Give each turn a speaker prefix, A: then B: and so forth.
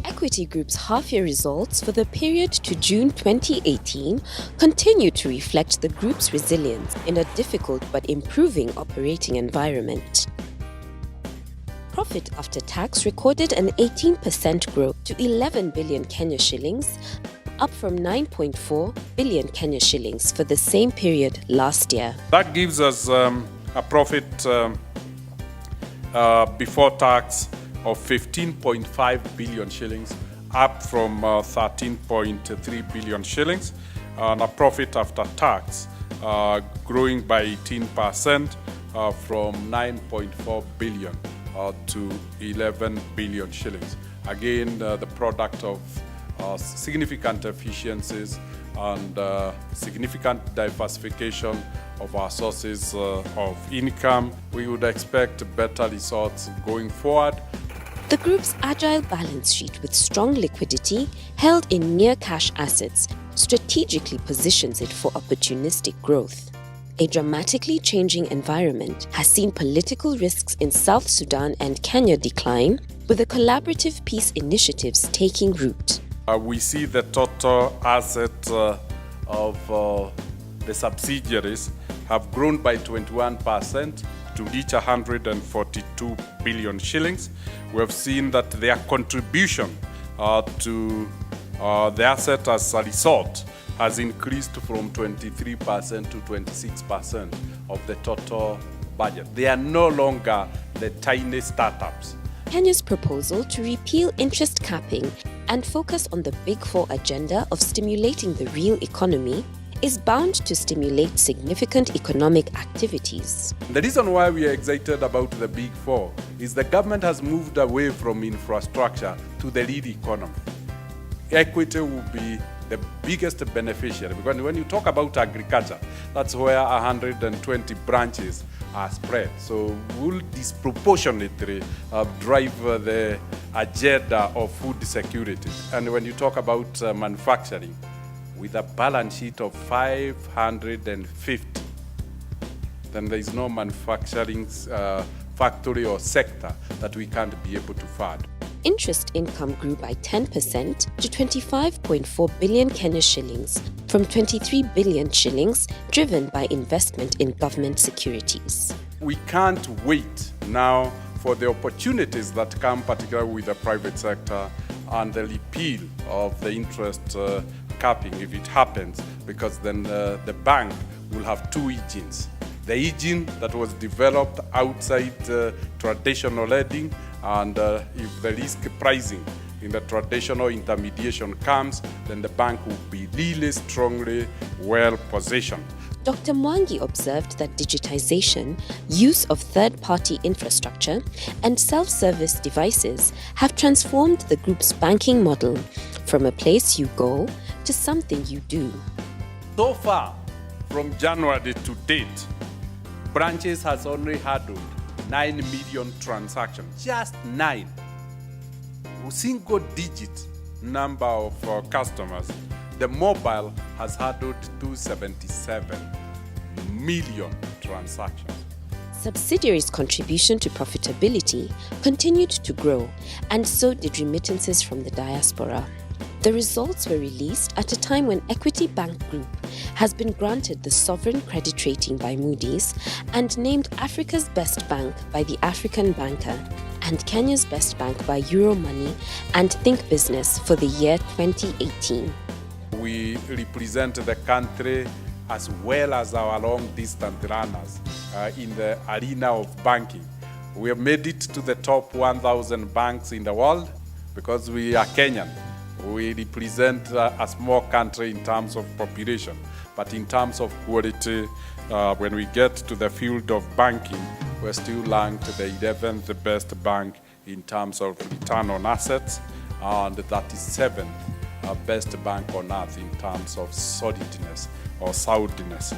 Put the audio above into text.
A: Equity Group's half-year results for the period to June 2018 continue to reflect the group's resilience in a difficult but improving operating environment. Profit after tax recorded an 18% growth to 11 billion Kenya shillings, up from 9.4 billion Kenya shillings for the same period last year.
B: That gives us a profit before tax of 15.5 billion shillings, up from 13.3 billion shillings, and a profit after tax growing by 18% from 9.4 billion to 11 billion shillings. Again, the product of significant efficiencies and significant diversification of our sources of income. We would expect better results going forward.
A: The group's agile balance sheet with strong liquidity held in near cash assets strategically positions it for opportunistic growth. A dramatically changing environment has seen political risks in South Sudan and Kenya decline, with the collaborative peace initiatives taking root.
B: We see the total assets of the subsidiaries have grown by 21% to reach 142 billion shillings. We have seen that their contribution to the asset as a result has increased from 23% to 26% of the total budget. They are no longer the tiny startups.
A: Kenya's proposal to repeal interest capping and focus on the Big Four agenda of stimulating the real economy is bound to stimulate significant economic activities.
B: The reason why we are excited about the Big Four is the government has moved away from infrastructure to the real economy. Equity will be the biggest beneficiary, because when you talk about agriculture, that's where 120 branches are spread. So we'll disproportionately drive the agenda of food security. And when you talk about manufacturing, with a balance sheet of 550, then there is no manufacturing factory or sector that we can't be able to fund.
A: Interest income grew by 10% to 25.4 billion Kenya shillings from 23 billion shillings, driven by investment in government securities.
B: We can't wait now for the opportunities that come, particularly with the private sector, and the repeal of the interest capping if it happens, because then the bank will have two engines. The engine that was developed outside traditional lending, and if the risk pricing in the traditional intermediation comes, then the bank will be really strongly well positioned.
A: Dr. Mwangi observed that digitization, use of third-party infrastructure, and self-service devices have transformed the group's banking model from a place you go to something you do.
B: So far, from January to date, branches has only handled 9 million transactions, just 9. A single-digit number of customers. The mobile has handled 277 million transactions.
A: Subsidiaries' contribution to profitability continued to grow, and so did remittances from the diaspora. The results were released at a time when Equity Bank Group has been granted the sovereign credit rating by Moody's and named Africa's Best Bank by the African Banker and Kenya's Best Bank by Euromoney and Think Business for the year 2018.
B: We represent the country as well as our long-distance runners in the arena of banking. We have made it to the top 1,000 banks in the world because we are Kenyan. We represent a small country in terms of population, but in terms of quality, when we get to the field of banking, we're still ranked the 11th best bank in terms of return on assets, and the 37th best bank on earth in terms of solidness or soundness.